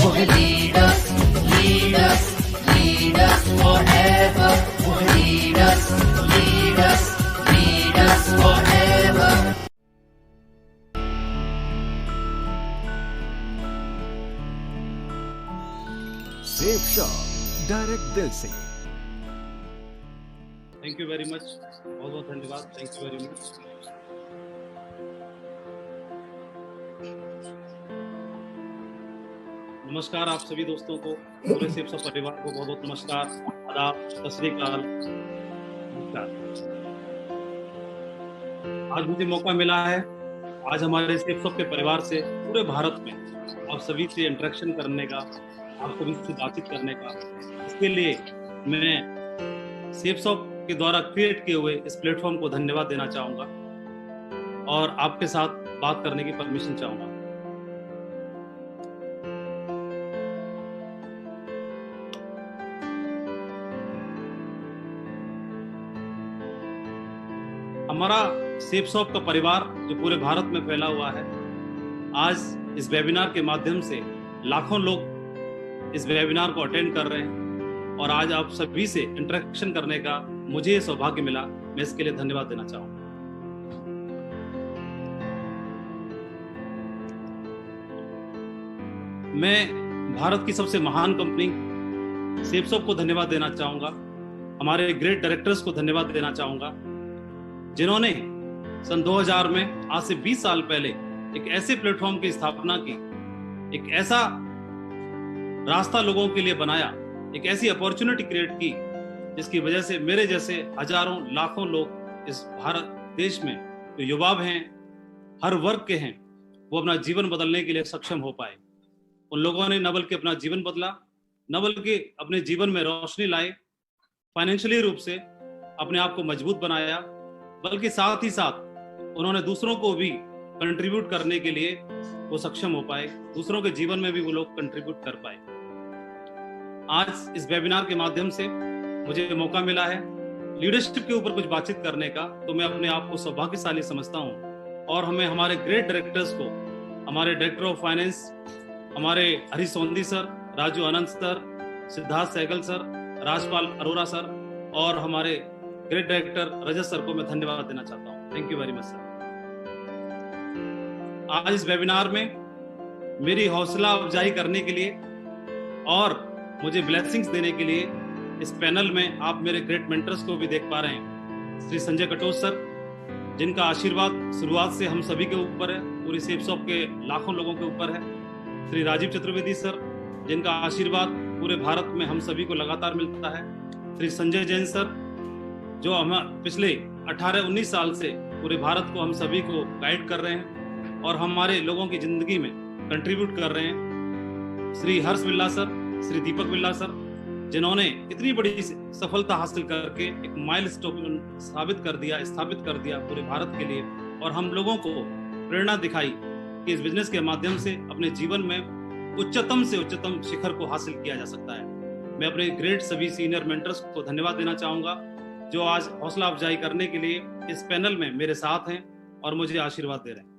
वो है leaders, leaders, leaders forever. वो है leaders, leaders, leaders forever. Safe shop, direct दिल से। थैंक यू वेरी मच, बहुत बहुत धन्यवाद, थैंक यू वेरी मच। नमस्कार आप सभी दोस्तों को, पूरे सेफ शॉप परिवार को बहुत बहुत नमस्कार, आदाब, सत श्री अकाल, नमस्कार। आज मुझे मौका मिला है आज हमारे सेफ शॉप के परिवार से पूरे भारत में आप सभी से इंटरेक्शन करने का, आप सभी से बातचीत करने का। इसके लिए मैं सेफ शॉप के द्वारा क्रिएट किए हुए इस प्लेटफॉर्म को धन्यवाद देना चाहूंगा और आपके साथ बात करने की परमिशन चाहूंगा। हमारा सेफ शॉप का परिवार जो पूरे भारत में फैला हुआ है, आज इस वेबिनार के माध्यम से लाखों लोग इस वेबिनार को अटेंड कर रहे हैं और आज आप सभी से इंटरेक्शन करने का मुझे ये सौभाग्य मिला। मैं इसके लिए धन्यवाद देना चाहूंगा। मैं भारत की सबसे महान कंपनी सेफ शॉप को धन्यवाद देना चाहूंगा, हमारे ग्रेट डायरेक्टर्स को धन्यवाद देना चाहूंगा जिन्होंने सन 2000 में, आज से 20 साल पहले, एक ऐसे प्लेटफॉर्म की स्थापना की, एक ऐसा रास्ता लोगों के लिए बनाया, एक ऐसी अपॉर्चुनिटी क्रिएट की जिसकी वजह से मेरे जैसे हजारों लाखों लोग इस भारत देश में जो युवा हैं, हर वर्ग के हैं, वो अपना जीवन बदलने के लिए सक्षम हो पाए। उन लोगों ने न बल्कि अपना जीवन बदला, न बल्कि अपने जीवन में रोशनी लाए, फाइनेंशियली रूप से अपने आप को मजबूत बनाया, बल्कि साथ ही साथ उन्होंने दूसरों को भी कंट्रीब्यूट करने के लिए वो सक्षम हो पाए, दूसरों के जीवन में भी वो लोग कंट्रीब्यूट कर पाए। आज इस वेबिनार के माध्यम से मुझे मौका मिला है लीडरशिप के ऊपर कुछ बातचीत करने का, तो मैं अपने आप को सौभाग्यशाली समझता हूँ। और हमें हमारे ग्रेट डायरेक्टर्स को, हमारे डायरेक्टर ऑफ फाइनेंस, हमारे Harish Sondhi sir, Raju Anant sir, Siddharth Sehgal sir, Rajpal Arora sir और हमारे ग्रेट डायरेक्टर रजत सर को मैं धन्यवाद देना चाहता हूँ। Thank you very much sir. आज इस वेबिनार में मेरी हौसला अफजाई करने के लिए और मुझे ब्लेसिंग्स देने के लिए इस पैनल में आप मेरे ग्रेट मेंटर्स को भी देख पा रहे हैं। श्री संजय कटोच सर, जिनका आशीर्वाद शुरुआत से हम सभी के ऊपर है, पूरी सेफ शॉप के लाखों लोगों के ऊपर है। श्री राजीव चतुर्वेदी सर, जिनका आशीर्वाद पूरे भारत में हम सभी को लगातार मिलता है। श्री संजय जैन सर, जो हम पिछले 18-19 साल से पूरे भारत को, हम सभी को गाइड कर रहे हैं और हमारे लोगों की जिंदगी में कंट्रीब्यूट कर रहे हैं। श्री हर्ष बिल्ला सर, श्री दीपक बिल्ला सर, जिन्होंने इतनी बड़ी सफलता हासिल करके एक माइलस्टोन स्थापित कर दिया पूरे भारत के लिए और हम लोगों को प्रेरणा दिखाई कि इस बिजनेस के माध्यम से अपने जीवन में उच्चतम से उच्चतम शिखर को हासिल किया जा सकता है। मैं अपने ग्रेट सभी सीनियर मेंटर्स को धन्यवाद देना चाहूंगा जो आज हौसला अफजाई करने के लिए इस पैनल में मेरे साथ हैं और मुझे आशीर्वाद दे रहे हैं।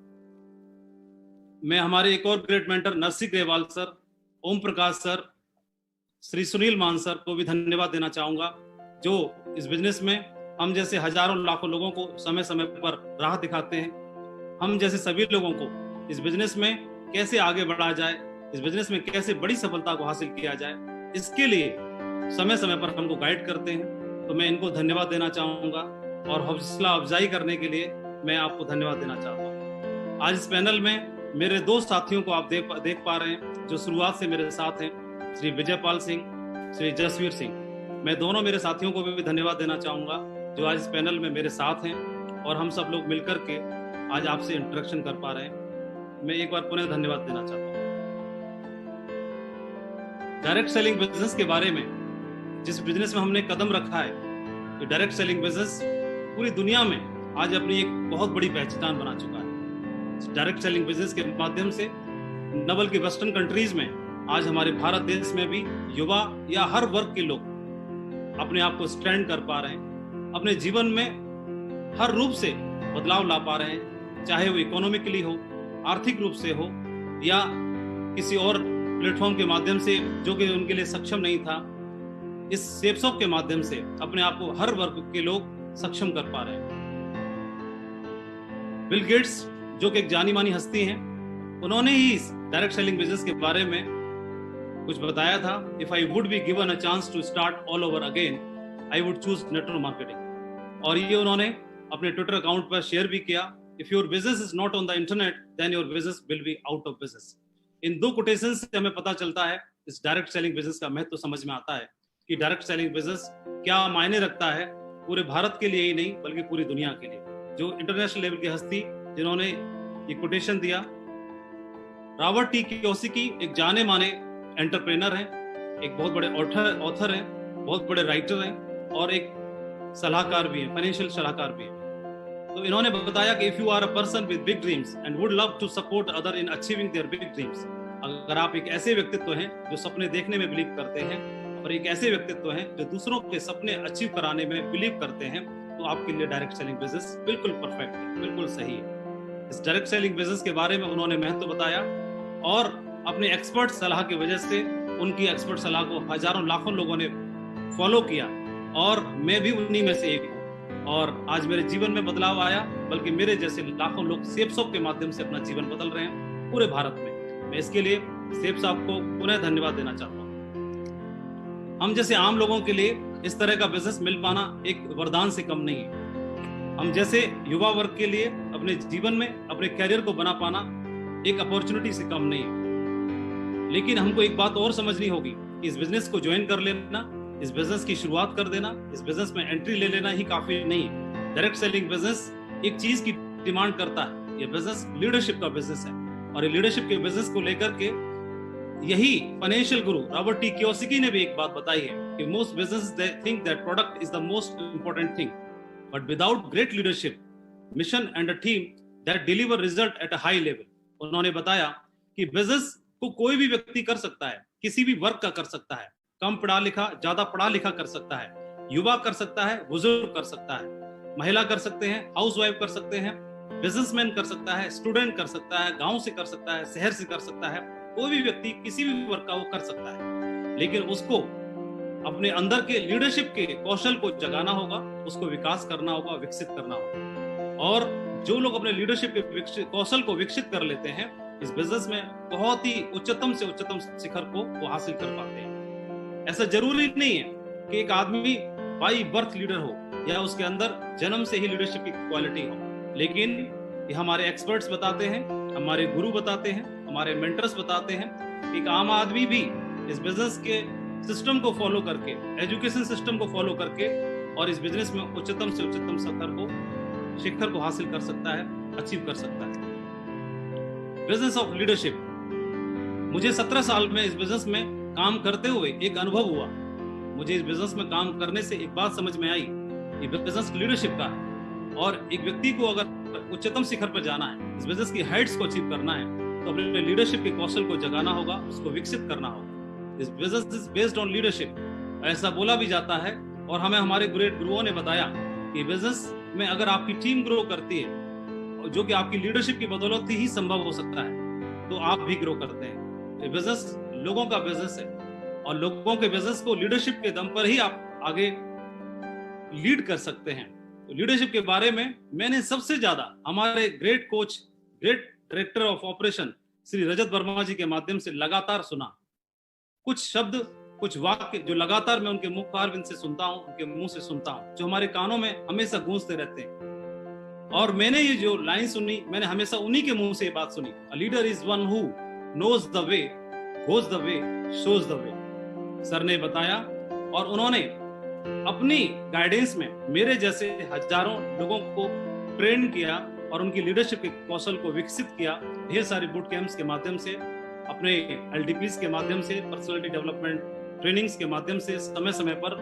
मैं हमारे एक और great mentor Narsingh Grewal sir, Om Prakash sir, Shri Sunil Maan sir को भी धन्यवाद देना चाहूंगा, जो इस बिजनेस में हम जैसे हजारों लाखों लोगों को समय समय पर राह दिखाते हैं। हम जैसे सभी लोगों को इस बिजनेस में कैसे आगे बढ़ा जाए, इस बिजनेस में कैसे बड़ी सफलता को हासिल किया जाए, इसके लिए समय समय पर हमको गाइड करते हैं। तो मैं इनको धन्यवाद देना चाहूंगा और हौसला अफजाई करने के लिए मैं आपको धन्यवाद देना चाहता हूँ। आज इस पैनल में मेरे दो साथियों को आप देख पा रहे हैं जो शुरुआत से मेरे साथ हैं, श्री विजयपाल सिंह, श्री जसवीर सिंह। मैं दोनों मेरे साथियों को भी धन्यवाद देना चाहूंगा जो आज इस पैनल में मेरे साथ हैं और हम सब लोग मिलकर के आज आपसे इंटरेक्शन कर पा रहे हैं। मैं एक बार पुनः धन्यवाद देना चाहता हूँ। डायरेक्ट सेलिंग बिजनेस के बारे में, जिस बिजनेस में हमने कदम रखा है, ये डायरेक्ट सेलिंग बिजनेस पूरी दुनिया में आज अपनी एक बहुत बड़ी पहचान बना चुका है। डायरेक्ट सेलिंग बिजनेस के माध्यम से न बल्कि वेस्टर्न कंट्रीज में, आज हमारे भारत देश में भी युवा या हर वर्ग के लोग अपने आप को स्टैंड कर पा रहे हैं, अपने जीवन में हर रूप से बदलाव ला पा रहे हैं, चाहे वो इकोनॉमिकली हो, आर्थिक रूप से हो या किसी और प्लेटफॉर्म के माध्यम से, जो कि उनके लिए सक्षम नहीं था, इस सेप्सॉप के माध्यम से अपने आप को हर वर्ग के लोग सक्षम कर पा रहे हैं। बिल गेट्स, जो कि एक जानी मानी हस्ती हैं, उन्होंने ही इस डायरेक्ट सेलिंग बिजनेस के बारे में कुछ बताया था। If I would be given a chance to start all over again, I would choose network marketing. और ये उन्होंने अपने ट्विटर अकाउंट पर शेयर भी किया। If your business is not on the internet, then your business will be out of business. इन दो quotation से हमें पता चलता है, इस डायरेक्ट सेलिंग बिजनेस का महत्व समझ में आता है कि डायरेक्ट सेलिंग बिजनेस क्या मायने रखता है पूरे भारत के लिए ही नहीं, बल्कि पूरी दुनिया के लिए। जो इंटरनेशनल लेवल की हस्ती जिन्होंने ये कोटेशन दिया, रॉबर्ट टी कियोसाकी एक जाने माने एंटरप्रेनर हैं, एक बहुत बड़े ऑथर हैं, बहुत बड़े राइटर हैं और एक सलाहकार भी हैं, फाइनेंशियल सलाहकार भी हैं। तो इन्होंने बताया कि if you are a person with big dreams and would love to support other in achieving their big dreams, अगर आप एक ऐसे व्यक्तित्व हैं जो सपने देखने में बिलीव करते हैं और एक ऐसे व्यक्तित्व हैं जो दूसरों के सपने अचीव कराने में बिलीव करते हैं, तो आपके लिए डायरेक्ट सेलिंग बिजनेस बिल्कुल परफेक्ट है, बिल्कुल सही है। इस डायरेक्ट सेलिंग बिजनेस के बारे में उन्होंने महत्व बताया और अपने एक्सपर्ट सलाह की वजह से उनकी एक्सपर्ट सलाह को हजारों लाखों लोगों ने फॉलो किया और मैं भी उन्हीं में से एक हूँ। और आज मेरे जीवन में बदलाव आया, बल्कि मेरे जैसे लाखों लोग सेप्सॉप के माध्यम से अपना जीवन बदल रहे हैं पूरे भारत में। मैं इसके लिए सेप्सॉप को पुनः धन्यवाद देना चाहता हूँ। हम जैसे आम लोगों के लिए इस तरह का बिजनेस मिल पाना एक वरदान से कम नहीं है। हम जैसे युवा वर्ग के लिए अपने जीवन में अपने कैरियर को बना पाना एक अपॉर्चुनिटी से कम नहीं है। लेकिन हमको एक बात और समझनी होगी कि इस बिजनेस को ज्वाइन कर लेना, इस बिजनेस की शुरुआत कर देना, इस बिजनेस में एंट्री ले लेना ही काफी नहीं है। डायरेक्ट सेलिंग बिजनेस एक चीज की डिमांड करता है, ये बिजनेस लीडरशिप का बिजनेस है। और ये लीडरशिप के बिजनेस को लेकर के यही फाइनेंशियल गुरु रॉबर्ट टी कियोसाकी ने भी एक बात बताई है कि most business they think that product is the most important thing, but without great leadership, mission and a team that deliver result at a high level. उन्होंने बताया कि बिजनेस को कोई भी व्यक्ति कर सकता है, किसी भी वर्ग का कर सकता है, कम पढ़ा लिखा, ज्यादा पढ़ा लिखा कर सकता है, युवा कर सकता है, बुजुर्ग कर सकता है, महिला कर सकते हैं, हाउसवाइफ कर सकते हैं, बिजनेसमैन कर सकता है, स्टूडेंट कर सकता है, गांव से कर सकता है, शहर से कर सकता है। कोई भी व्यक्ति किसी भी वर्ग का वो कर सकता है, लेकिन उसको अपने अंदर के लीडरशिप के कौशल को जगाना होगा, उसको विकास करना होगा, विकसित करना होगा। और जो लोग अपने लीडरशिप के कौशल को विकसित कर लेते हैं, इस बिजनेस में बहुत ही उच्चतम से उच्चतम शिखर को वो हासिल कर पाते हैं। ऐसा जरूरी नहीं है कि एक आदमी बाई बर्थ लीडर हो या उसके अंदर जन्म से ही लीडरशिप की क्वालिटी हो, लेकिन ये हमारे एक्सपर्ट्स बताते हैं, हमारे गुरु बताते हैं, हमारे मेंटर्स बताते हैं, एक आम आदमी भी इस बिजनेस के सिस्टम को फॉलो करके, एजुकेशन सिस्टम को फॉलो करके और इस बिजनेस में उच्चतम से उच्चतम शिखर को हासिल कर सकता है, अचीव कर सकता है। बिजनेस ऑफ लीडरशिप, मुझे 17 साल में इस बिजनेस में काम करते हुए एक अनुभव हुआ। मुझे इस बिजनेस में काम करने से एक बात समझ में आई, ये बिजनेस लीडरशिप का है और एक व्यक्ति को अगर उच्चतम शिखर पर जाना है, इस बिजनेस की हाइट्स को अचीव करना है, तो अपने लीडरशिप के कौशल को जगाना होगा, उसको विकसित करना होगा। This business is based on leadership, ऐसा बोला भी जाता है और हमें हमारे ग्रेट गुरुओं ने बताया कि बिजनेस में अगर आपकी टीम ग्रो करती है, जो कि आपकी लीडरशिप की बदौलत ही संभव हो सकता है, तो आप भी ग्रो करते हैं। ये बिजनेस लोगों का बिजनेस है और लोगों के बिजनेस को लीडरशिप के दम पर ही आप आगे लीड कर सकते हैं। तो लीडरशिप के बारे में मैंने सबसे ज्यादा हमारे great coach, great director of operation Shri Rajat Verma ji के माध्यम से लगातार सुना। कुछ शब्द, कुछ वाक्य जो लगातार मैं उनके मुखारविंद से सुनता हूं, उनके मुंह से सुनता हूं, जो हमारे कानों में हमेशा गूंजते रहते हैं। और मैंने ये जो लाइन सुनी, मैंने हमेशा उन्हीं के मुंह से ये बात सुनी, a leader is one who knows the way, goes the way, shows the way. Sir ने बताया और उन्होंने अपनी गाइडेंस में मेरे जैसे हजारों लोगों को ट्रेन किया और उनकी लीडरशिप के कौशल को विकसित किया। ढेर सारे बूट कैंप्स के माध्यम से, अपने एलडीपीज के माध्यम से, पर्सनालिटी डेवलपमेंट ट्रेनिंग्स के माध्यम से समय समय पर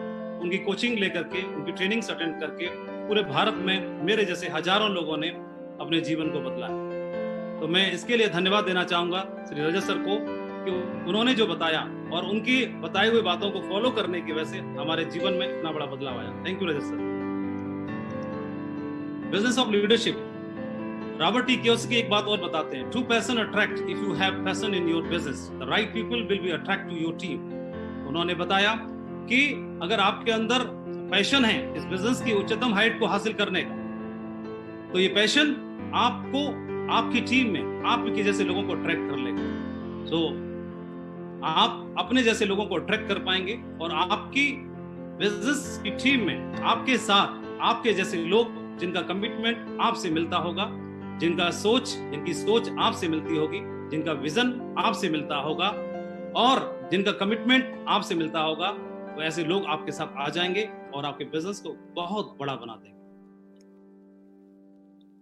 उनकी कोचिंग लेकर के, उनकी ट्रेनिंग्स अटेंड करके पूरे भारत में मेरे जैसे हजारों लोगों ने अपने जीवन को बदला है। तो मैं इसके लिए धन्यवाद देना चाहूंगा श्री रजत सर को कि उन्होंने जो बताया और उनकी बताई हुई बातों को फॉलो करने की वजह से हमारे जीवन में इतना बड़ा बदलाव आया। Thank you Rajat sir. Business of leadership, Robert T Kiyosaki एक बात और बताते हैं, true passion attract if you have passion in your business, the right people will be attract to your team. उन्होंने बताया कि अगर आपके अंदर पैशन है इस बिजनेस की उच्चतम हाइट को हासिल करने का, तो ये पैशन आपको आपकी टीम में आपके जैसे लोगों को अट्रैक्ट कर लेगा। तो आप अपने जैसे लोगों को अट्रैक्ट कर पाएंगे और आपकी बिजनेस की टीम में आपके साथ आपके जैसे लोग जिनका कमिटमेंट आपसे मिलता होगा, जिनकी सोच आपसे मिलती होगी, जिनका विजन आपसे मिलता होगा और जिनका कमिटमेंट आपसे मिलता होगा, वो ऐसे लोग आपके साथ आ जाएंगे और आपके बिजनेस को बहुत बड़ा बना देंगे।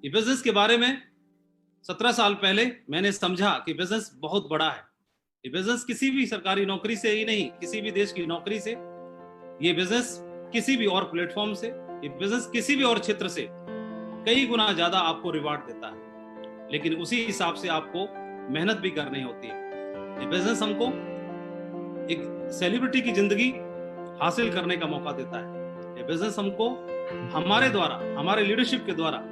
ये बिजनेस के बारे में 17 साल पहले मैंने समझा कि बिजनेस बहुत बड़ा है। ये बिजनेस किसी भी सरकारी नौकरी से ही नहीं, किसी भी देश की नौकरी से, ये बिजनेस किसी भी और प्लेटफॉर्म से, ये बिजनेस किसी भी और क्षेत्र से कई गुना ज्यादा आपको रिवार्ड देता है, लेकिन उसी हिसाब से आपको मेहनत भी करनी होती है। ये बिजनेस हमको एक सेलिब्रिटी की जिंदगी हासिल करने का मौका देता है। ये बिजनेस हमको हमारे द्वारा, हमारे लीडरशिप के द्वारा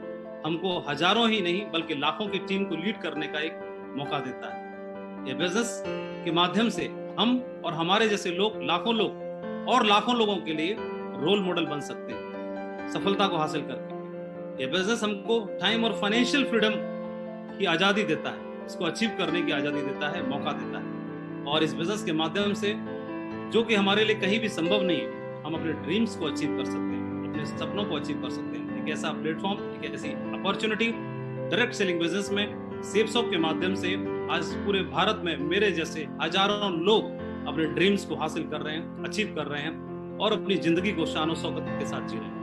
हमको हजारों ही नहीं बल्कि लाखों की टीम को लीड करने का एक मौका देता है। ये बिजनेस के माध्यम से हम और हमारे जैसे लोग, लाखों लोग और लाखों लोगों के लिए रोल मॉडल बन सकते हैं सफलता को हासिल करके। ये बिजनेस हमको टाइम और फाइनेंशियल फ्रीडम की आजादी देता है, इसको अचीव करने की आजादी देता है, मौका देता है। और इस बिजनेस के माध्यम से जो कि हमारे लिए कहीं भी संभव नहीं है, हम अपने ड्रीम्स को अचीव कर सकते हैं, अपने सपनों को अचीव कर सकते हैं। एक ऐसा प्लेटफॉर्म, एक ऐसी अपॉर्चुनिटी डायरेक्ट सेलिंग बिजनेस में सेफसॉफ्ट के माध्यम से आज पूरे भारत में मेरे जैसे हजारों लोग अपने ड्रीम्स को हासिल कर रहे हैं, अचीव कर रहे हैं और अपनी जिंदगी को शान और शौकत के साथ जी रहे हैं।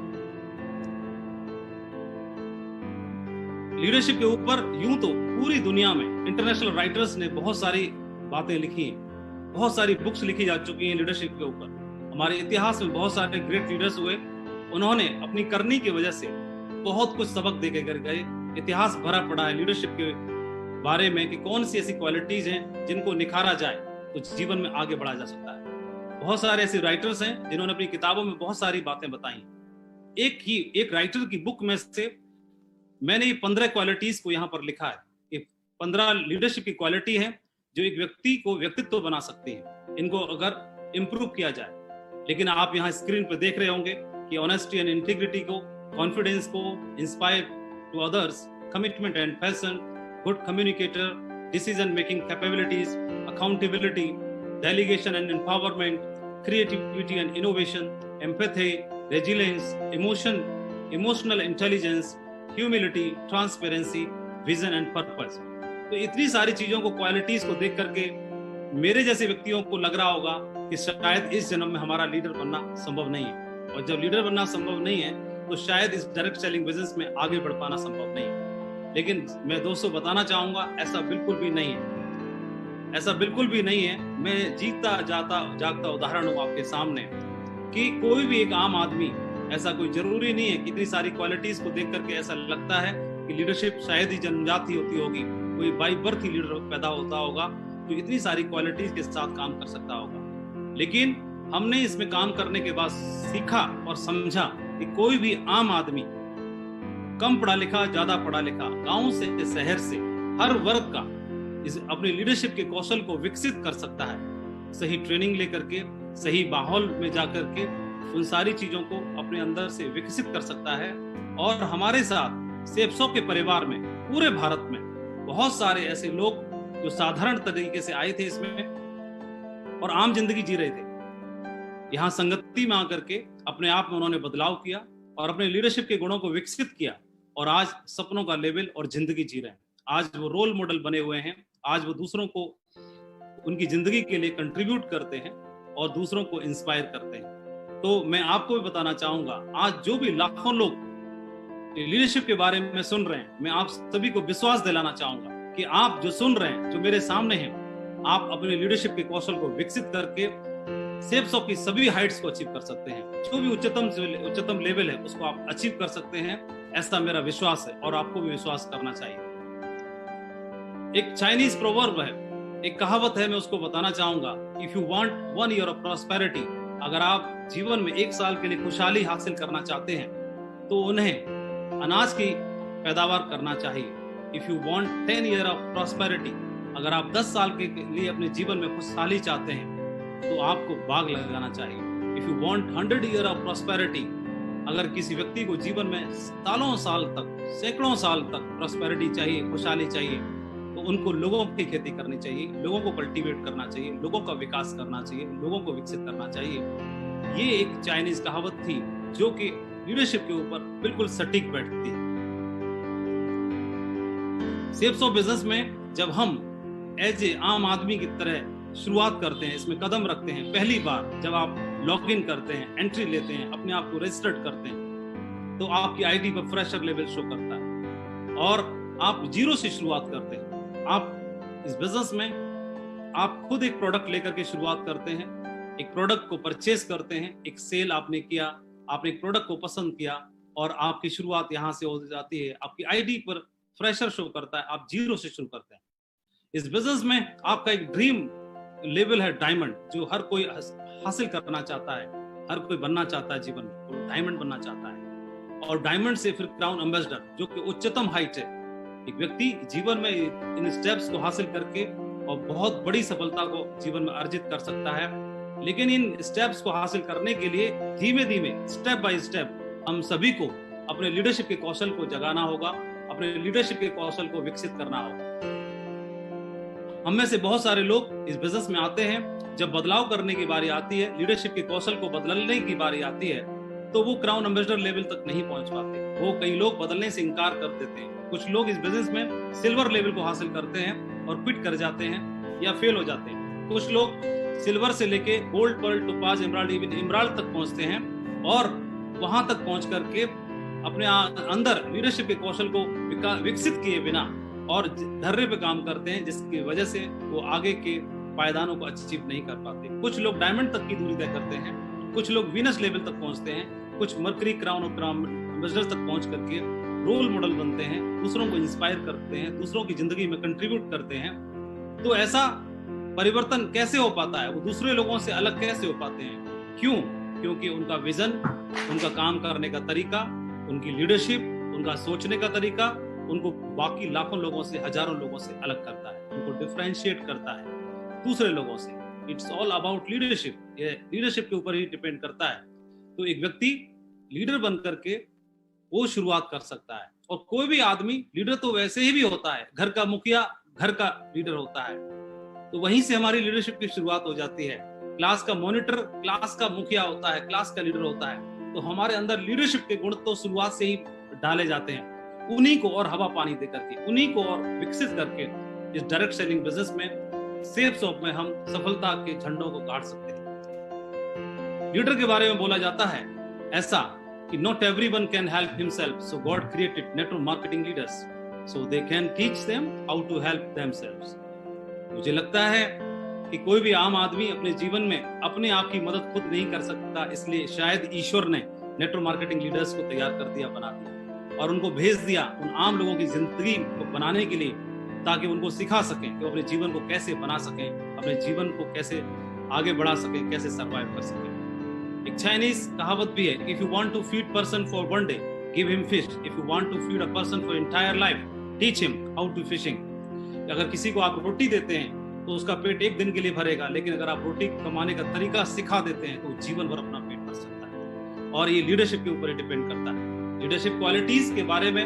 लीडरशिप के ऊपर यूं तो पूरी दुनिया में इंटरनेशनल राइटर्स ने बहुत सारी बातें लिखी हैं, बहुत सारी बुक्स लिखी जा चुकी हैं लीडरशिप के ऊपर। हमारे इतिहास में बहुत सारे ग्रेट लीडर्स हुए, उन्होंने अपनी करनी की वजह से बहुत कुछ सबक दे के गए। इतिहास भरा पड़ा है लीडरशिप के बारे में कि कौन सी ऐसी क्वालिटीज हैं जिनको निखारा जाए तो जीवन में आगे बढ़ा जा सकता है। बहुत सारे ऐसे राइटर्स हैं जिन्होंने अपनी किताबों में बहुत सारी बातें बताई। एक राइटर की बुक में से मैंने ये 15 क्वालिटीज को यहाँ पर लिखा है। ये 15 लीडरशिप की क्वालिटी है जो एक व्यक्ति को व्यक्तित्व बना सकती है, इनको अगर इम्प्रूव किया जाए। लेकिन आप यहाँ स्क्रीन पर देख रहे होंगे कि ऑनेस्टी एंड इंटीग्रिटी को, कॉन्फिडेंस को, inspire to others, commitment and passion, good communicator, decision making capabilities, accountability, delegation and empowerment, creativity and innovation, empathy, resilience, emotional intelligence, humility, transparency, vision and purpose. तो इतनी सारी चीजों को, qualities को देख करके मेरे जैसे व्यक्तियों को लग रहा होगा कि शायद इस जन्म में हमारा लीडर बनना संभव नहीं है। और जब लीडर बनना संभव नहीं है तो शायद इस डायरेक्ट सेलिंग बिजनेस में आगे बढ़ पाना संभव नहीं है। लेकिन मैं दोस्तों बताना चाहूंगा, ऐसा बिल्कुल भी नहीं है, ऐसा बिल्कुल भी नहीं है। मैं जीता जागता उदाहरण हूं आपके सामने कि कोई भी एक आम आदमी, ऐसा कोई जरूरी नहीं है कि इतनी सारी क्वालिटीज को देख करके ऐसा लगता है कि लीडरशिप शायद ही जन्मजात ही होती होगी, कोई बाई बर्थ ही लीडर पैदा होता होगा तो इतनी सारी क्वालिटीज के साथ काम कर सकता होगा। लेकिन हमने इसमें काम करने के बाद सीखा और समझा कि कोई भी आम आदमी, कम पढ़ा लिखा, ज्यादा पढ़ा लिखा, गांव से शहर से, हर वर्ग का अपने लीडरशिप के कौशल को विकसित कर सकता है। सही ट्रेनिंग लेकर के, सही माहौल में जाकर के उन सारी चीजों को अपने अंदर से विकसित कर सकता है। और हमारे साथ सेफसॉफ्ट के परिवार में पूरे भारत में बहुत सारे ऐसे लोग जो साधारण तरीके से आए थे इसमें और आम जिंदगी जी रहे थे, यहाँ संगति में आकर के अपने आप में उन्होंने बदलाव किया और अपने लीडरशिप के गुणों को विकसित किया और आज सपनों का लेवल और जिंदगी जी रहे हैं। आज वो रोल मॉडल बने हुए हैं, आज वो दूसरों को उनकी जिंदगी के लिए कंट्रीब्यूट करते हैं और दूसरों को इंस्पायर करते हैं। तो मैं आपको भी बताना चाहूंगा, आज जो भी लाखों लोग लीडरशिप के बारे में सुन रहे हैं, मैं आप सभी को विश्वास दिलाना चाहूंगा कि आप जो सुन रहे हैं, जो मेरे सामने हैं, आप अपने लीडरशिप के कौशल को विकसित करके सेफसॉफ्ट की सभी हाइट्स को अचीव कर सकते हैं। जो भी उच्चतम लेवल है उसको आप अचीव कर सकते हैं, ऐसा मेरा विश्वास है और आपको भी विश्वास करना चाहिए। एक चाइनीज प्रोवर्ब है, एक कहावत है, मैं उसको बताना चाहूंगा। If you want 1 year of prosperity, अगर आप जीवन में 1 साल के लिए खुशहाली हासिल करना चाहते हैं तो उन्हें अनाज की पैदावार करना चाहिए। If you want 10 year of prosperity, अगर आप 10 साल के लिए अपने जीवन में खुशहाली चाहते हैं तो आपको बाग लगाना चाहिए। If you want 100 year of prosperity, अगर किसी व्यक्ति को जीवन में सालों साल तक, सैकड़ों साल तक प्रॉस्पेरिटी चाहिए, खुशहाली चाहिए, तो उनको लोगों की खेती करनी चाहिए, लोगों को कल्टीवेट करना चाहिए, लोगों का विकास करना चाहिए, लोगों को विकसित करना चाहिए। ये एक चाइनीज कहावत थी जो कि लीडरशिप के ऊपर बिल्कुल सटीक बैठती है। शेप्स ऑफ बिजनेस में जब हम एज ए आम आदमी की तरह शुरुआत करते हैं, इसमें कदम रखते हैं, पहली बार जब आप लॉग इन करते हैं, एंट्री लेते हैं, अपने आप को रजिस्टर्ड करते हैं, तो आपकी आईडी पर फ्रेशर लेवल शो करता है और आप जीरो से शुरुआत करते हैं। आप इस बिजनेस में आप खुद एक प्रोडक्ट लेकर के शुरुआत करते हैं, एक प्रोडक्ट को परचेस करते हैं, एक सेल आपने किया, आपने एक प्रोडक्ट को पसंद किया और आपकी शुरुआत यहाँ से हो जाती है। आपकी आईडी पर फ्रेशर शो करता है, आप जीरो से शुरू करते हैं। इस बिजनेस में आपका एक ड्रीम लेवल है डायमंड, जो हर कोई हासिल करना चाहता है, हर कोई बनना चाहता है जीवन में, वो डायमंड बनना चाहता है। और डायमंड से फिर क्राउन एम्बेसडर, जो कि उच्चतम हाइट है। एक व्यक्ति जीवन में इन स्टेप्स को हासिल करके और बहुत बड़ी सफलता को जीवन में अर्जित कर सकता है। लेकिन इन स्टेप्स को हासिल करने के लिए धीमे धीमे, स्टेप बाय स्टेप, हम सभी को अपने लीडरशिप के कौशल को जगाना होगा, अपने लीडरशिप के कौशल को विकसित करना होगा। हम में से बहुत सारे लोग इस बिजनेस में आते हैं, जब बदलाव करने की बारी आती है, लीडरशिप के कौशल को बदलने की बारी आती है, तो वो क्राउन एम्बेसडर लेवल तक नहीं पहुंच पाते। वो कई लोग बदलने से इंकार कर देते हैं। कुछ लोग इस बिजनेस में सिल्वर लेवल को हासिल करते हैं और क्विट कर जाते हैं या फेल हो जाते हैं। कुछ लोग सिल्वर से लेके gold, pearl, topaz, emerald, even emerald तक पहुंचते हैं और वहां तक पहुंच करके अपने अंदर लीडरशिप के कौशल को विकसित किए बिना और धर्रे पे काम करते हैं, जिसकी वजह से वो आगे के पायदानों को अचीव नहीं कर पाते। कुछ लोग डायमंड तक की दूरी तय करते हैं, कुछ लोग वीनस लेवल तक पहुंचते हैं, कुछ मर्करी, क्राउन और क्राउन एम्बेसडर तक पहुंच करके रोल मॉडल बनते हैं, दूसरों को इंस्पायर करते हैं, दूसरों की जिंदगी में कंट्रीब्यूट करते हैं। तो ऐसा परिवर्तन कैसे हो पाता है? वो दूसरे लोगों से अलग कैसे हो पाते हैं? क्यों? क्योंकि उनका विजन, उनका काम करने का तरीका, उनकी लीडरशिप, उनका सोचने का तरीका उनको बाकी लाखों लोगों से, हजारों लोगों से अलग करता है, उनको डिफरेंशिएट करता है दूसरे लोगों से। It's all about leadership. ये लीडरशिप के ऊपर ही डिपेंड करता है। तो एक व्यक्ति लीडर बन करके वो शुरुआत कर सकता है। और कोई भी आदमी लीडर तो वैसे ही भी होता है, घर का मुखिया घर का लीडर होता है, तो वहीं से हमारी लीडरशिप की शुरुआत हो जाती है। क्लास का मॉनिटर क्लास का मुखिया होता है, क्लास का लीडर होता है। तो हमारे अंदर लीडरशिप के गुण तो शुरुआत से ही डाले जाते हैं। उन्हीं को और हवा पानी दे करके, उन्हीं को और विकसित करके इस डायरेक्ट सेलिंग बिजनेस में, सेफ शॉप में हम सफलता के झंडों को गाड़ सकते हैं। लीडर के बारे में बोला जाता है ऐसा कि not everyone can help himself, so God created network marketing leaders so they can teach them how to help themselves। मुझे लगता है कि कोई भी आम आदमी अपने जीवन में अपने आप की मदद खुद नहीं कर सकता, इसलिए शायद ईश्वर ने नेटवर्क मार्केटिंग लीडर्स को तैयार कर दिया, बना दिया और उनको भेज दिया उन आम लोगों की जिंदगी को बनाने के लिए, ताकि उनको सिखा सकें कि वो अपने जीवन को कैसे बना सकें, अपने जीवन को कैसे आगे बढ़ा सकें, कैसे सर्वाइव कर सकें। एक चाइनीज कहावत भी है, if you want to feed person for one day give him fish, if you want to feed a person for entire life teach him how to fishing. अगर किसी को आप रोटी देते हैं तो उसका पेट एक दिन के लिए भरेगा, लेकिन अगर आप रोटी कमाने का तरीका सिखा देते हैं तो जीवन भर अपना पेट भर सकता है। और ये लीडरशिप के ऊपर डिपेंड करता है। लीडरशिप क्वालिटीज के बारे में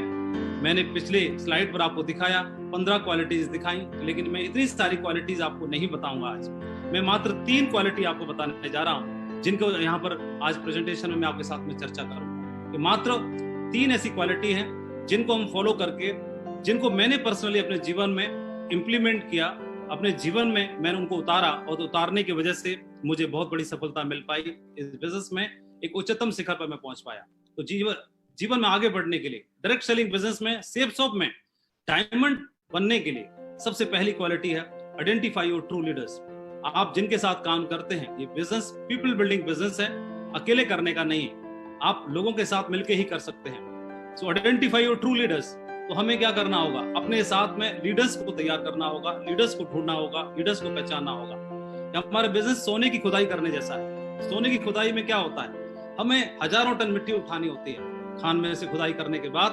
मैंने पिछले स्लाइड पर आपको दिखाया, 15 क्वालिटीज दिखाई, लेकिन मैं इतनी सारी क्वालिटीज आपको नहीं बताऊंगा आज। मैं मात्र 3 क्वालिटी आपको बताने जा रहा हूं, जिनको यहाँ पर आज प्रेजेंटेशन में मैं आपके साथ में चर्चा करूंगा। मात्र 3 ऐसी क्वालिटी हैं जिनको हम फॉलो करके, जिनको मैंने पर्सनली अपने जीवन में इंप्लीमेंट किया, अपने जीवन में मैंने उनको उतारा और उतारने की वजह से मुझे बहुत बड़ी सफलता मिल पाई। इस बिजनेस में एक उच्चतम शिखर पर मैं पहुंच पाया। तो जीवन में आगे बढ़ने के लिए, डायरेक्ट सेलिंग बिजनेस में, सेफ शॉप में डायमंड बनने के लिए सबसे पहली क्वालिटी है आइडेंटिफाई योर ट्रू लीडर्स। आप जिनके साथ काम करते हैं, ये बिजनेस पीपल बिल्डिंग बिजनेस है, अकेले करने का नहीं है, आप लोगों के साथ मिलकर ही कर सकते हैं। सो आइडेंटिफाई योर ट्रू लीडर्स। तो हमें क्या करना होगा? अपने साथ में लीडर्स को तैयार करना होगा, लीडर्स को ढूंढना होगा, लीडर्स को पहचानना होगा। हमारा बिजनेस सोने की खुदाई करने जैसा है। सोने की खुदाई में क्या होता है? हमें हजारों टन मिट्टी उठानी होती है खान में से खुदाई करने के बाद,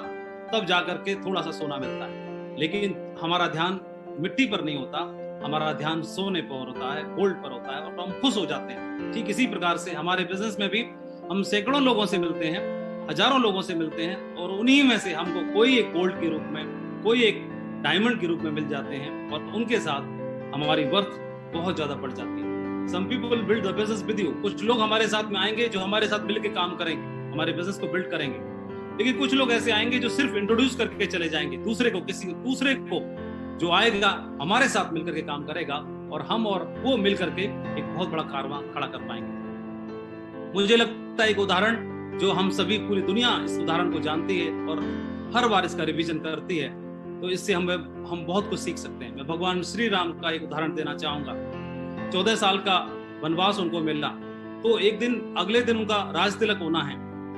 तब जाकर के थोड़ा सा सोना मिलता है। लेकिन हमारा ध्यान मिट्टी पर नहीं होता, हमारा ध्यान सोने पर होता है, गोल्ड पर होता है, और हम खुश हो जाते हैं। ठीक इसी प्रकार से हमारे बिजनेस में भी हम सैकड़ों लोगों से मिलते हैं, हजारों लोगों से मिलते हैं, और उन्हीं में से हमको कोई एक गोल्ड के रूप में, कोई एक डायमंड के रूप में मिल जाते हैं, और उनके साथ हमारी वर्थ बहुत ज्यादा बढ़ जाती है। Some people build the business with you. कुछ लोग हमारे साथ में आएंगे जो हमारे साथ मिलकर काम करेंगे, हमारे बिजनेस को बिल्ड करेंगे। लेकिन कुछ लोग ऐसे आएंगे जो सिर्फ इंट्रोड्यूस करके चले जाएंगे दूसरे को, किसी दूसरे को जो आएगा हमारे साथ मिलकर के काम करेगा, और हम और वो मिलकर के एक बहुत बड़ा कारवां खड़ा कर पाएंगे। मुझे लगता है एक उदाहरण जो हम सभी, पूरी दुनिया इस उदाहरण को जानती है और हर बार इसका रिवीजन करती है, तो इससे हम बहुत कुछ सीख सकते हैं। मैं भगवान श्री राम का एक उदाहरण देना चाहूंगा। 14 साल का वनवास उनको मिला, तो एक दिन अगले दिन उनका राज तिलक होना है,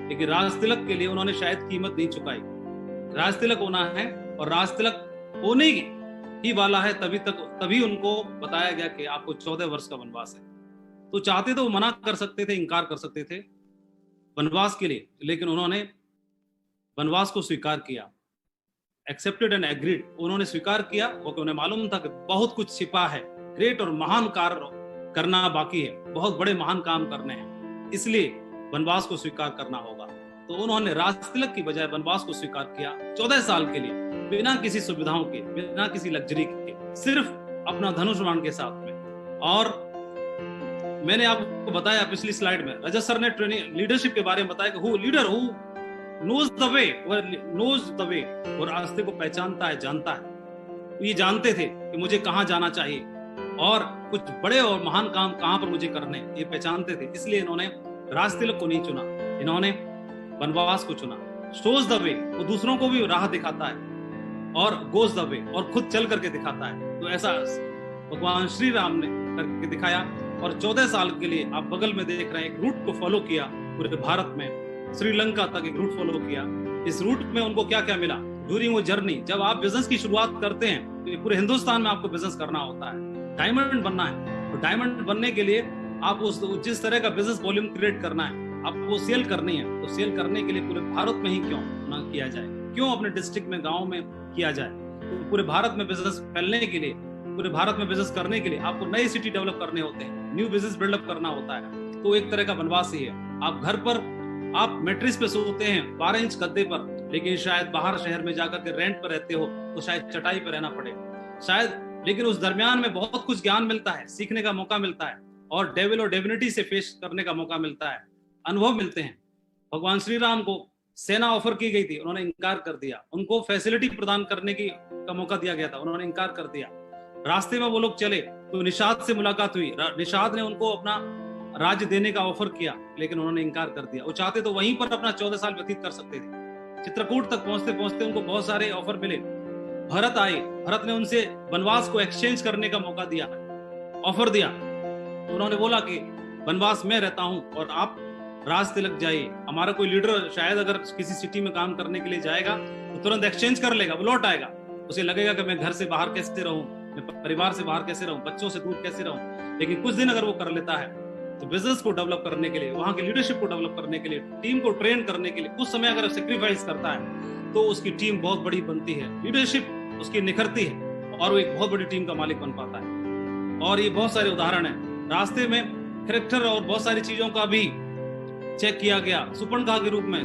लेकिन राज तिलक के लिए उन्होंने शायद कीमत नहीं चुकाई। राज तिलक होना है और राज तिलक होने ही वाला है, तभी उनको बताया गया कि आपको 14 वर्ष का वनवास है। तो चाहते तो वो मना कर सकते थे, इनकार कर सकते थे वनवास के लिए, लेकिन उन्होंने वनवास को स्वीकार किया, एक्सेप्टेड एंड एग्रीड। उन्होंने स्वीकार किया क्योंकि उन्हें मालूम था कि बहुत कुछ छिपा है, ग्रेट और महान कार्य करना बाकी है, बहुत बड़े महान काम करने हैं, इसलिए वनवास को स्वीकार करना होगा। तो उन्होंने राज तिलक की बजाय वनवास को स्वीकार किया 14 साल के लिए, बिना किसी सुविधाओं के, बिना किसी लग्जरी के, सिर्फ अपना धनुष बाण के साथ में। और मैंने आपको बताया पिछली स्लाइड में, रजत सर ने ट्रेनिंग लीडरशिप के बारे में बताया कि who leader who knows the way, और रास्ते को पहचानता है, जानता है। तो ये जानते थे कि मुझे कहाँ जाना चाहिए और कुछ बड़े और महान काम कहाँ पर मुझे करने, ये पहचानते थे। इसलिए इन्होंने राज तिलक को नहीं चुना, इन्होंने वनवास को चुना। शोज द वे, वो दूसरों को भी राह दिखाता है, और गोज द वे, और खुद चल करके दिखाता है। तो ऐसा भगवान श्री राम ने करके दिखाया, और 14 साल के लिए आप बगल में देख रहे हैं एक रूट को फॉलो किया पूरे भारत में, श्रीलंका तक एक रूट फॉलो किया। इस रूट में उनको क्या क्या मिला ड्यूरिंग वो जर्नी। जब आप बिजनेस की शुरुआत करते हैं तो पूरे हिंदुस्तान में आपको बिजनेस करना होता है, डायमंड बनना है। तो डायमंड बनने के लिए आप उस जिस तरह का बिजनेस वॉल्यूम क्रिएट करना है, आपको सेल करनी है। तो सेल करने के लिए पूरे भारत में ही क्यों ना किया जाए, क्यों अपने डिस्ट्रिक्ट में, गांव में किया जाए। तो पूरे भारत में बिजनेस फैलने के लिए, पूरे भारत में बिजनेस करने के लिए आपको नई सिटी डेवलप करने होते हैं, न्यू बिजनेस बिल्डअप करना होता है। तो एक तरह का वनवास ही है। आप घर पर आप मैट्रिस पे सोते हैं 12 इंच गद्दे पर, लेकिन शायद बाहर शहर में जाकर के रेंट पर रहते हो तो शायद चटाई पर रहना पड़े शायद, लेकिन उस दरमियान में बहुत कुछ ज्ञान मिलता है, सीखने का मौका मिलता है, और डेविल और डेविनिटी से फेस करने का मौका मिलता है, अनुभव मिलते हैं। भगवान श्री राम को सेना ऑफर की गई थी, उन्होंने इनकार कर दिया। उनको फैसिलिटी प्रदान करने का मौका दिया गया था, उन्होंने इनकार कर दिया। रास्ते में वो लोग चले तो निषाद से मुलाकात हुई, निषाद ने उनको अपना राज्य देने का ऑफर किया, लेकिन उन्होंने इनकार कर दिया। वो चाहते तो वहीं पर अपना 14 साल व्यतीत कर सकते थे। चित्रकूट तक पहुंचते पहुंचते उनको बहुत सारे ऑफर मिले। भरत आए, भरत ने उनसे वनवास को एक्सचेंज करने का मौका दिया, ऑफर दिया। तो उन्होंने बोला कि वनवास में रहता हूं और आप राज तिलक जाइए। हमारा कोई लीडर शायद अगर किसी सिटी में काम करने के लिए जाएगा तो तुरंत एक्सचेंज कर लेगा, वो लौट आएगा। उसे लगेगा कि मैं घर से बाहर कैसे रहूं, मैं परिवार से बाहर कैसे रहूं, बच्चों से दूर कैसे रहूं। लेकिन कुछ दिन अगर वो कर लेता है तो बिजनेस को डेवलप करने के लिए, वहां की लीडरशिप को डेवलप करने के लिए, टीम को ट्रेन करने के लिए कुछ समय अगर सेक्रीफाइस करता है तो उसकी टीम बहुत बड़ी बनती है, लीडरशिप उसकी निखरती है और वो एक बहुत बड़ी टीम का मालिक बन पाता है। और ये बहुत सारे उदाहरण हैं। रास्ते में कैरेक्टर और बहुत सारी चीजों का भी चेक किया गया। सुपर्णखा के रूप में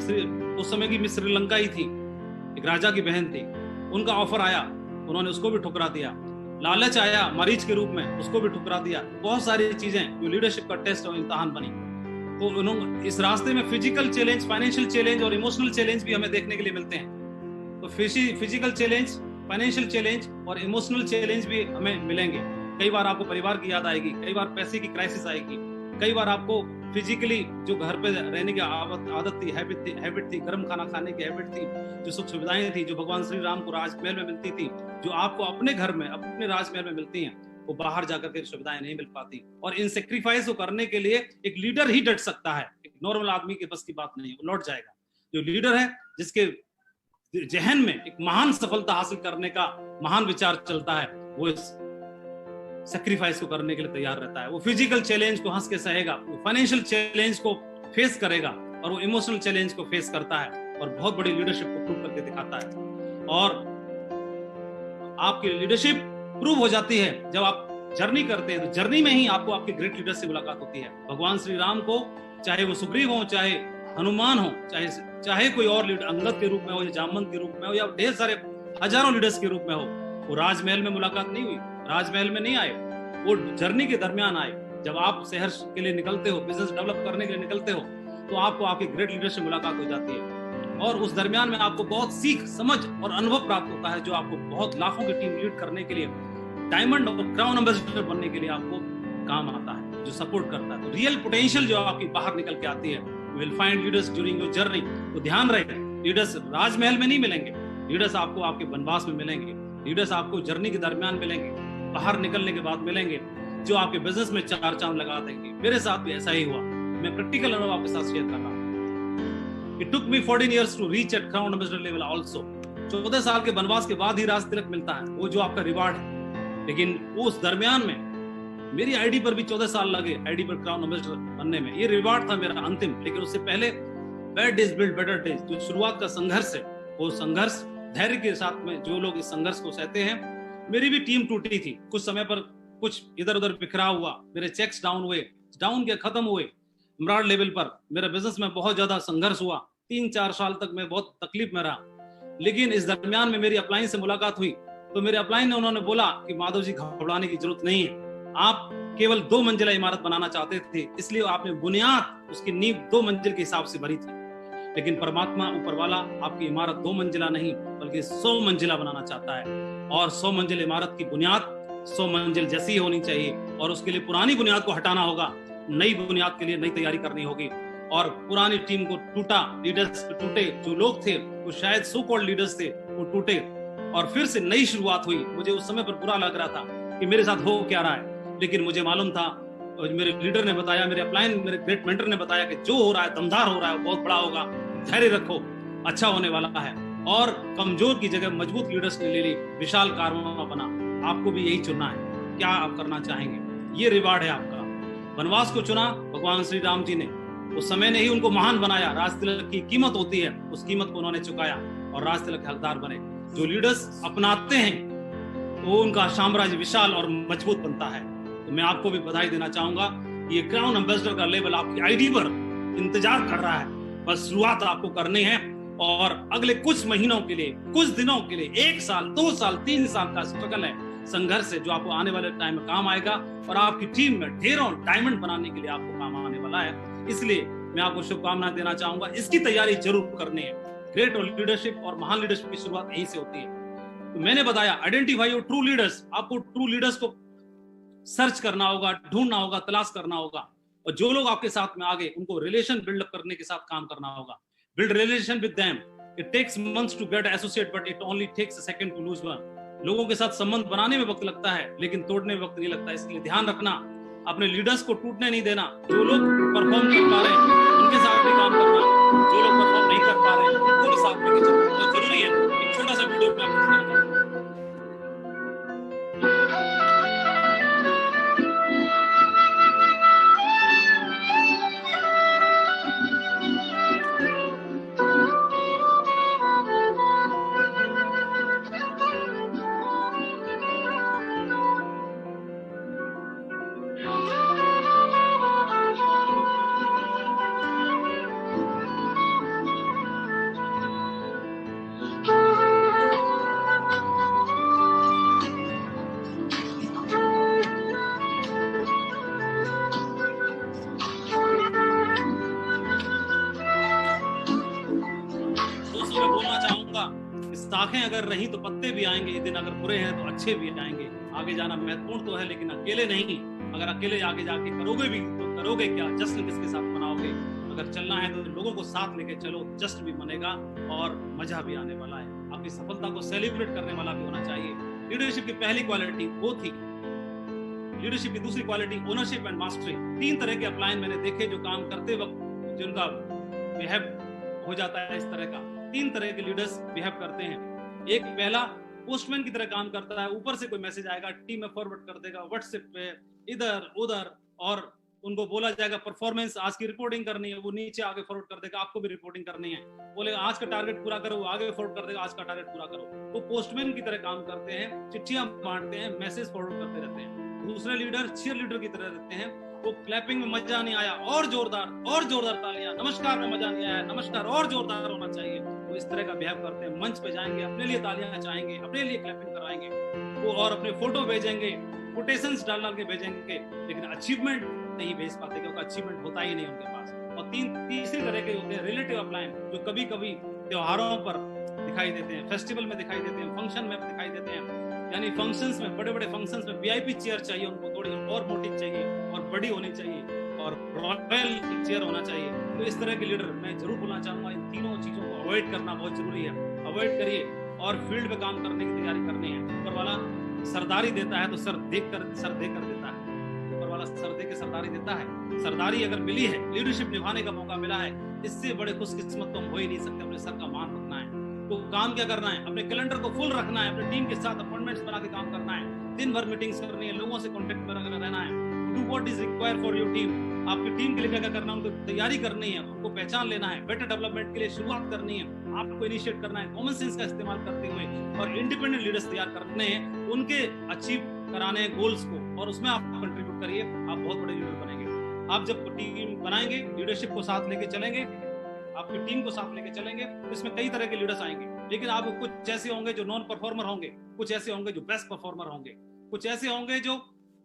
उस समय की मिस श्रीलंका ही थी, एक राजा की बहन थी, उनका ऑफर आया, उन्होंने उसको भी ठुकरा दिया। लालच आया मरीज के रूप में, उसको भी ठुकरा दिया। बहुत सारी चीजें जो लीडरशिप का टेस्ट और इम्तिहान बनी। तो उन्होंने इस रास्ते में फिजिकल चैलेंज, फाइनेंशियल चैलेंज और इमोशनल चैलेंज भी हमें देखने के लिए मिलते हैं। तो फिजिकल चैलेंज, फाइनेंशियल चैलेंज और इमोशनल चैलेंज भी हमें मिलेंगे। कई बार आपको परिवार की याद आएगी, कई बार पैसे की क्राइसिस आएगी, कई बार आपको फिजिकली जो घर पे रहने की आदत थी, हैबिट थी, गर्म खाना खाने की हैबिट थी, जो सुख सुविधाएं थी जो भगवान श्री राम को राजमहल में मिलती थी, जो आपको अपने घर में, अपने राजमहल में मिलती हैं, वो बाहर जाकर के सुविधाएं नहीं मिल पाती। और इन सेक्रीफाइस को करने के लिए एक लीडर ही डट सकता है, एक नॉर्मल आदमी के बस की बात नहीं है, वो लौट जाएगा। जो लीडर है, जिसके जहन में एक महान सफलता हासिल करने का महान विचार चलता है, वो इस सेक्रीफाइस को करने के लिए तैयार रहता है। वो फिजिकल चैलेंज को हंस के सहेगा, वो फाइनेंशियल चैलेंज को फेस करेगा और वो इमोशनल चैलेंज को फेस करता है और बहुत बड़ी लीडरशिप को प्रूव करके दिखाता है। और आपकी लीडरशिप प्रूव हो जाती है जब आप जर्नी करते हैं, तो जर्नी में ही आपको आपके ग्रेट लीडर से मुलाकात होती है। भगवान श्री राम को, चाहे वो सुग्रीव हो, चाहे हनुमान हो, चाहे कोई और लीडर अंगद के रूप में हो या जामवंत के रूप में हो या ढेर सारे हजारों लीडर्स के रूप में हो, वो राजमहल में मुलाकात नहीं हुई, राजमहल में नहीं आए, वो जर्नी के दरमियान आए। जब आप शहर के लिए निकलते हो, बिजनेस डेवलप करने के लिए निकलते हो, तो आपको आपके ग्रेट लीडर से मुलाकात हो जाती है और उस दरमियान में आपको बहुत सीख, समझ और अनुभव प्राप्त होता है, जो आपको बहुत लाखों की टीम लीड करने के लिए, डायमंड और क्राउन एम्बेसडर बनने के लिए आपको काम आता है, जो सपोर्ट करता है। तो रियल पोटेंशियल जो आपकी बाहर निकल के आती है, you will find leaders during your journey. तो ध्यान रहे, लीडर्स राजमहल में नहीं मिलेंगे, लीडर्स आपको आपके वनवास में मिलेंगे, लीडर्स आपको जर्नी के दरमियान मिलेंगे, बाहर निकलने के बाद मिलेंगे, जो आपके बिजनेस में चार चांद लगा देंगे। मेरे साथ भी ऐसा ही हुआ, मैं प्रैक्टिकल अनुभव आपके साथ शेयर कर रहा हूँ। It took me 14 years to reach at Crown Ambassador level also। 14 साल के वनवास के बाद ही राज तिलक मिलता है, वो जो आपका रिवार्ड है। लेकिन उस दरमियान में मेरी आईडी पर भी 14 साल लगे, आईडी पर क्राउन एम्बेसडर बनने में। ये रिवार्ड था मेरा अंतिम। लेकिन उससे पहले bad days build better days, जो शुरुआत का संघर्ष है, वो संघर्ष धैर्य के साथ में जो लोग इस संघर्ष को सहते हैं। मेरी भी टीम टूटी थी कुछ समय पर, कुछ इधर उधर बिखरा हुआ, मेरे चेक्स डाउन हुए, डाउन के खत्म हुए। इमरान लेवल पर मेरा बिजनेस में बहुत ज्यादा संघर्ष हुआ, 3-4 साल तक मैं बहुत तकलीफ में रहा। लेकिन इस दरमियान में मेरी अपलाइन से मुलाकात हुई, तो मेरे अपलाइन ने उन्होंने बोला कि माधव जी, घबराने की जरूरत नहीं है, आप केवल 2 मंजिला इमारत बनाना चाहते थे, इसलिए आपने बुनियाद, उसकी नींव 2 मंजिल के हिसाब से भरी थी। लेकिन परमात्मा ऊपर वाला आपकी इमारत 2 मंजिला नहीं बल्कि 100 मंजिला बनाना चाहता है। और 100 मंजिल इमारत की बुनियाद 100 मंजिल जैसी होनी चाहिए, और उसके लिए पुरानी बुनियाद को हटाना होगा, नई बुनियाद के लिए नई तैयारी करनी होगी। और पुरानी टीम को टूटा, लीडर्स टूटे, जो लोग थे वो शायद सो कॉल्ड लीडर्स थे, वो टूटे और फिर से नई शुरुआत हुई। मुझे उस समय पर बुरा लग रहा था कि मेरे साथ हो क्या रहा है, लेकिन मुझे मालूम था, और मेरे लीडर ने बताया, मेरे अपलाइन, मेरे ग्रेट मेंटर ने बताया कि जो हो रहा है दमदार हो रहा है, बहुत बड़ा होगा, धैर्य रखो, अच्छा होने वाला है। और कमजोर की जगह मजबूत लीडर्स ने ले ली, विशाल कारवां बना। आपको भी यही चुनना है, क्या आप करना चाहेंगे, ये रिवार्ड है आपका। वनवास को चुना भगवान श्री राम जी ने, उस समय ने ही उनको महान बनाया। राज तिलक की कीमत होती है, उस कीमत को उन्होंने चुकाया और राज तिलक के हकदार बने। जो लीडर्स अपनाते हैं तो उनका साम्राज्य विशाल और मजबूत बनता है। तो मैं आपको भी बधाई देना चाहूंगा, ये क्राउन एम्बेसडर का लेवल आपकी आईडी पर इंतजार कर रहा है। बस शुरुआत आपको करनी है और अगले कुछ महीनों के लिए, कुछ दिनों के लिए, 1 साल, 2 साल, 3 साल का स्ट्रगल है, संघर्ष है, जो आपको आने वाले टाइम में काम आएगा और आपकी टीम में ढेरों डायमंड बनाने के लिए आपको काम आने वाला है। इसलिए मैं आपको शुभकामनाएं देना चाहूंगा, इसकी तैयारी जरूर करनी है। ग्रेट लीडरशिप और महान लीडरशिप की शुरुआत यहीं से होती है। तो मैंने बताया, आइडेंटिफाई योर ट्रू लीडर्स। आपको ट्रू लीडर्स को सर्च करना होगा, ढूंढना होगा, तलाश करना होगा, और जो लोग आपके साथ में आ गए उनको रिलेशन बिल्डअप करने के साथ काम करना होगा। Build relation with them. It takes months to get associate but it only takes a second to lose one. लोगों के साथ संबंध बनाने में वक्त लगता है, लेकिन तोड़ने में वक्त नहीं लगता। इसलिए ध्यान रखना, अपने लीडर्स को टूटने नहीं देना। जो लोग परफॉर्म कर पा रहे हैं उनके साथ भी काम करना, जो लोग परफॉर्म नहीं कर पा रहे हैं उनको भी साथ लेके चलना बहुत जरूरी है। एक छोटा सा वीडियो मैं आपको दिखाऊंगा। शाखें अगर रही तो पत्ते भी आएंगे, ये दिन अगर बुरे हैं तो अच्छे भी आएंगे। आगे जाना महत्वपूर्ण तो है, लेकिन अकेले नहीं। अगर अकेले आगे जाके करोगे भी तो करोगे क्या, जश्न किसके साथ मनाओगे। अगर चलना है तो लोगों को साथ लेके चलो, जश्न भी मनेगा और मजा भी आने वाला है। आपकी सफलता को सेलिब्रेट करने वाला भी होना चाहिए। लीडरशिप की पहली क्वालिटी वो थी। लीडरशिप की दूसरी क्वालिटी ओनरशिप एंड मास्टरी। 3 तरह के अपलाइन मैंने देखे जो काम करते वक्त जिनका बिहेव हो जाता है इस तरह का। 3 तरह के लीडर्स बिहेव करते हैं। एक पहला पोस्टमैन की तरह काम करता है, ऊपर से कोई मैसेज आएगा टीम में फॉरवर्ड कर देगा, व्हाट्सएप पे, इधर उधर, और उनको बोला जाएगा परफॉर्मेंस आज की रिपोर्टिंग करनी है, वो नीचे आगे फॉरवर्ड कर देगा, आपको भी रिपोर्टिंग करनी है। बोलेगा आज का टारगेट पूरा करो, वो आगे फॉरवर्ड कर देगा आज का टारगेट पूरा करो। वो पोस्टमैन की तरह काम करते हैं, चिट्ठियां बांटते हैं, मैसेज फॉरवर्ड करते रहते हैं। दूसरे लीडर चीयर लीडर की तरह रहते हैं, वो क्लैपिंग में मजा नहीं आया और जोरदार तालियां, नमस्कार में मजा नहीं आया, नमस्कार और जोरदार होना चाहिए, वो इस तरह का बिहेव करते हैं। मंच पे जाएंगे, अपने लिए तालियां चाहेंगे, अपने लिए क्लैपिंग करवाएंगे वो, और अपने फोटो भेजेंगे, कोटेशंस डाल के भेजेंगे, लेकिन अचीवमेंट नहीं भेज पाते क्योंकि अचीवमेंट होता ही नहीं उनके पास। और तीसरी तरह के होते हैं रिलेटिव अपलाइन, जो कभी कभी त्योहारों पर दिखाई देते हैं, फेस्टिवल में दिखाई देते हैं, फंक्शन में दिखाई देते हैं। यानी फंक्शंस में, बड़े बड़े फंक्शंस में वीआईपी चेयर चाहिए उनको, थोड़ी और मोटी चाहिए और बड़ी होनी चाहिए और रॉयल चेयर होना चाहिए। तो इस तरह के लीडर मैं जरूर बोलना चाहूंगा, इन तीनों चीजों को अवॉइड करना बहुत जरूरी है। अवॉइड करिए और फील्ड पे काम करने की तैयारी करनी है। ऊपर वाला सरदारी देता है तो सर देकर देता है, ऊपर वाला सर दे के सरदारी देता है। सरदारी अगर मिली है, लीडरशिप निभाने का मौका मिला है, इससे बड़े खुशकिस्मत तो हम हो ही नहीं सकते। अपने सर का मान रखना है। तो काम क्या करना है, अपने कैलेंडर को फुल रखना है, अपने टीम के साथ अपॉइंटमेंट्स बना के काम करना है, दिन भर मीटिंग्स करनी है, लोगों से कांटेक्ट में रहना है। Do what is required for your team. आपकी टीम के लिए क्या करना है, उनको तैयारी करनी है, उनको पहचान लेना है, बेटर डेवलपमेंट के लिए शुरुआत करनी है, आपको इनिशिएट करना है, कॉमन सेंस का इस्तेमाल करते हुए, और इंडिपेंडेंट लीडर्स तैयार करने हैं, उनके अचीव कराने हैं गोल्स को, और उसमें आप कंट्रीब्यूट करिए, आप बहुत बड़े लीडर बनेंगे। आप जब टीम बनाएंगे, लीडरशिप को साथ लेके चलेंगे, आपकी टीम को साथ लेके चलेंगे, तो इसमें कई तरह के लीडर्स आएंगे। लेकिन आप कुछ ऐसे होंगे जो नॉन परफॉर्मर होंगे, कुछ ऐसे होंगे जो बेस्ट परफॉर्मर होंगे, कुछ ऐसे होंगे जो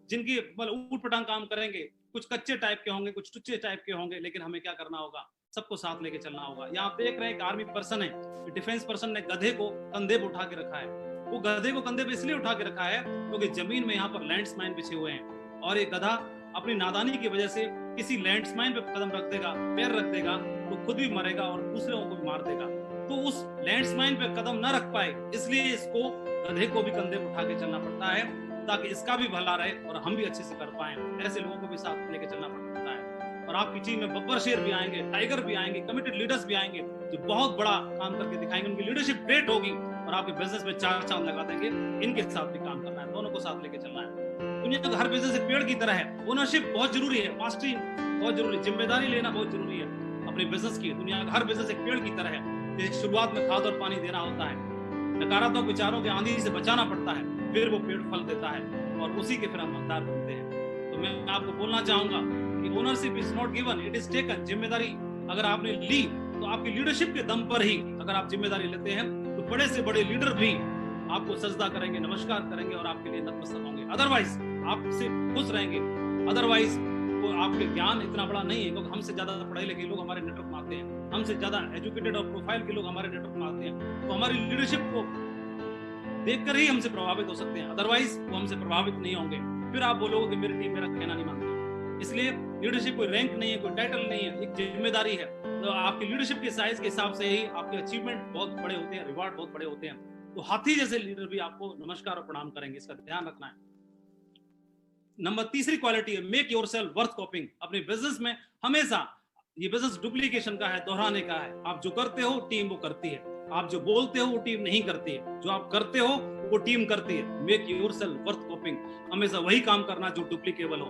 जिनकी ऊट पटांग काम करेंगे, कुछ कच्चे टाइप के होंगे, कुछ टुच्चे टाइप के होंगे। लेकिन हमें क्या करना होगा, सबको साथ लेके चलना होगा। यहाँ आप देख रहे हैं एक आर्मी पर्सन है, डिफेंस पर्सन ने गधे को कंधे पे उठा के रखा है। वो गधे को कंधे पे इसलिए उठा के रखा है क्योंकि जमीन में यहाँ पर लैंडमाइन बिछे हुए हैं, और ये गधा अपनी नादानी की वजह से किसी लैंडमाइन पे कदम रख देगा, पैर रख देगा, तो खुद भी मरेगा और दूसरों को भी मार देगा। तो उस लैंडमाइन पे कदम न रख पाए, इसलिए इसको गधे को भी कंधे पे उठा के चलना पड़ता है, ताकि इसका भी भला रहे और हम भी अच्छे से कर पाए। ऐसे लोगों को भी साथ लेके चलना पड़ता है। और आपकी टीम में बब्बर शेर भी आएंगे, टाइगर भी आएंगे, कमिटेड लीडर्स भी आएंगे, जो बहुत बड़ा काम करके दिखाएंगे। उनकी लीडरशिप ग्रेट होगी और आपके बिजनेस में चार चांद लगा देंगे। इनके साथ भी काम करना है, दोनों को साथ लेके चलना है। दुनिया का हर बिजनेस एक पेड़ की तरह है। ओनरशिप बहुत जरूरी है, मास्टरी बहुत जरूरी है, जिम्मेदारी लेना बहुत जरूरी है अपने बिजनेस की। दुनिया का हर बिजनेस एक पेड़ की तरह है। शुरुआत में खाद और पानी देना होता है, नकारात्मक विचारों के आंधी से बचाना पड़ता है, फिर वो पेड़ फल देता है और उसी के फिर हम हकदार बनते हैं। तो मैं आपको बोलना चाहूंगा कि ownership is not given, it is taken. जिम्मेदारी अगर आपने ली तो आपकी लीडरशिप के दम पर ही अगर आप जिम्मेदारी लेते हैं तो बड़े से बड़े लीडर भी आपको सजदा करेंगे, नमस्कार करेंगे और आपके लिए नतमस्तक होंगे। अदरवाइज आपसे खुश रहेंगे। अदरवाइज वो आपके ज्ञान इतना बड़ा नहीं है, क्योंकि हमसे ज्यादा पढ़े लिखे लोग हमारे नेटवर्क में आते हैं, हमसे ज्यादा एजुकेटेड और प्रोफाइल के लोग हमारे नेटवर्क में आते हैं। तो हमारी लीडरशिप को देखकर ही हमसे प्रभावित हो सकते हैं, अदरवाइज वो हमसे प्रभावित नहीं होंगे। फिर आप बोलोगे कि मेरी टीम मेरा कहना नहीं मानती। इसलिए लीडरशिप कोई रैंक नहीं है, कोई टाइटल नहीं है, एक जिम्मेदारी है। तो आपकी लीडरशिप के साइज के हिसाब से ही आपके अचीवमेंट बहुत बड़े होते हैं, रिवार्ड बहुत बड़े होते हैं। तो हाथी जैसे लीडर भी आपको नमस्कार और प्रणाम करेंगे, इसका ध्यान रखना है। नंबर तीसरी क्वालिटी है मेक योरसेल्फ वर्थ कॉपिंग। अपने बिजनेस में हमेशा ये बिजनेस डुप्लीकेशन का है, दोहराने का है। आप जो करते हो टीम वो करती है, आप जो बोलते हो वो टीम नहीं करती है, जो आप करते हो वो टीम करती है। Make yourself worth कॉपिंग। हमेशा वही काम करना जो डुप्लीकेबल हो,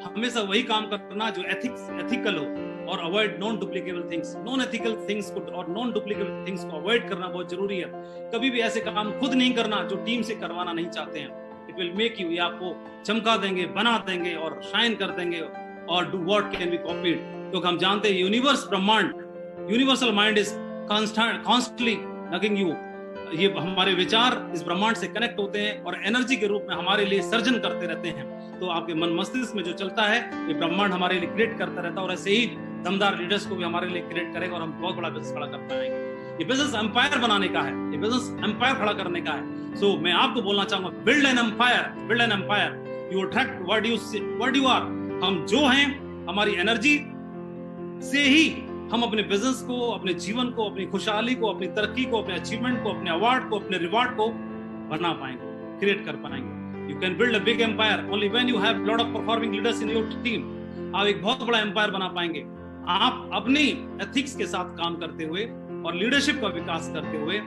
हमेशा वही काम करना जो एथिकल हो, और avoid non duplicable things. Non ethical things को और नॉन डुप्लीकेबल थिंग्स को अवॉइड करना बहुत जरूरी है। कभी भी ऐसे काम खुद नहीं करना जो टीम से करवाना नहीं चाहते हैं। इट विल मेक यू, ये आपको चमका देंगे, बना देंगे और शाइन कर देंगे। और do what can be copied, क्योंकि हम जानते हैं यूनिवर्स, ब्रह्मांड, universal mind is constantly nagging you. ये हमारे विचार इस ब्रह्मांड से कनेक्ट होते हैं और एनर्जी के रूप में हमारे लिए सर्जन करते रहते हैं। तो आपके मन मस्तिष्क में जो चलता है ये ब्रह्मांड हमारे लिए क्रिएट करता रहता है, और ऐसे ही दमदार लीडर्स को भी हमारे लिए क्रिएट करेगा और हम बहुत बड़ा बिजनेस खड़ा कर पाएंगे। ये बिजनेस एम्पायर बनाने का है, ये बिजनेस एम्पायर खड़ा करने का है। सो मैं आपको बोलना चाहूंगा, build an empire, build an empire. You attract what you are. हम जो हैं, हमारी एनर्जी से ही हम अपने बिजनेस को, अपने जीवन को, अपनी खुशहाली को, अपनी तरक्की को, अपने अचीवमेंट को, अपने अवार्ड को, अपने रिवार्ड को बना पाएंगे, क्रिएट कर पाएंगे। You can build a big empire only when you have lot of performing leaders in your team. आप एक बहुत बड़ा एम्पायर बना पाएंगे आप अपनी एथिक्स के साथ काम करते हुए और लीडरशिप का विकास करते हुए।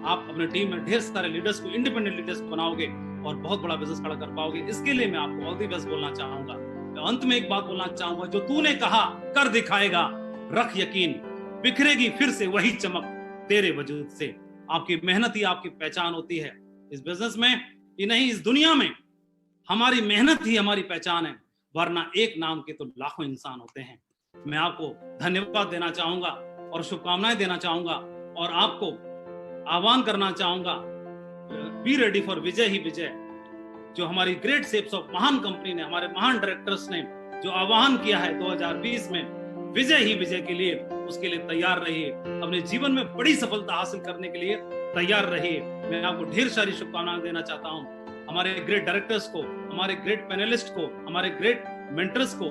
आप अपने टीम में ढेर सारे लीडर्स को, इंडिपेंडेंट लीडर्स को बनाओगे और बहुत बड़ा बिजनेस खड़ा कर पाओगे। इसके लिए मैं आपको ऑल द बेस्ट बोलना चाहूंगा। अंत में एक बात बोलना चाहूंगा, जो तूने कहा कर दिखाएगा, रख यकीन, बिखरेगी फिर से वही चमक तेरे वजूद से। आपकी मेहनत ही आपकी पहचान होती है इस बिजनेस में ही नहीं, इस दुनिया में हमारी मेहनत ही हमारी पहचान है, वरना एक नाम के तो लाखों इंसान होते हैं। मैं आपको धन्यवाद देना चाहूंगा और शुभकामनाएं देना चाहूंगा और आपको आह्वान करना चाहूंगा, बी रेडी फॉर विजय ही विजय। जो हमारी ग्रेट शेप्स ऑफ महान कंपनी ने, हमारे महान डायरेक्टर्स ने जो आह्वान किया है 2020 में विजय ही विजय के लिए, उसके लिए तैयार रहिए। अपने जीवन में बड़ी सफलता हासिल करने के लिए तैयार रहिए। मैं आपको ढेर सारी शुभकामनाएं देना चाहता हूं, हमारे ग्रेट डायरेक्टर्स को, हमारे ग्रेट पैनलिस्ट को, हमारे ग्रेट मेंटर्स को,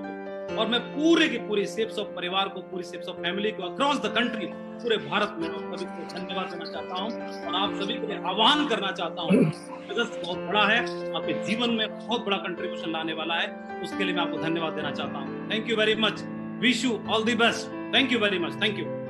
और मैं पूरे की पूरी शेप्स ऑफ परिवार को, पूरी शेप्स ऑफ फैमिली को अक्रॉस द कंट्री, पूरे भारत में आप सभी को धन्यवाद देना चाहता हूं और आप सभी के लिए आह्वान करना चाहता हूं। बिजनेस बहुत बड़ा है, आपके जीवन में बहुत बड़ा कंट्रीब्यूशन लाने वाला है, उसके लिए मैं आपको धन्यवाद देना चाहता हूं। Thank you very much, wish you all the best. Thank you very much, thank you.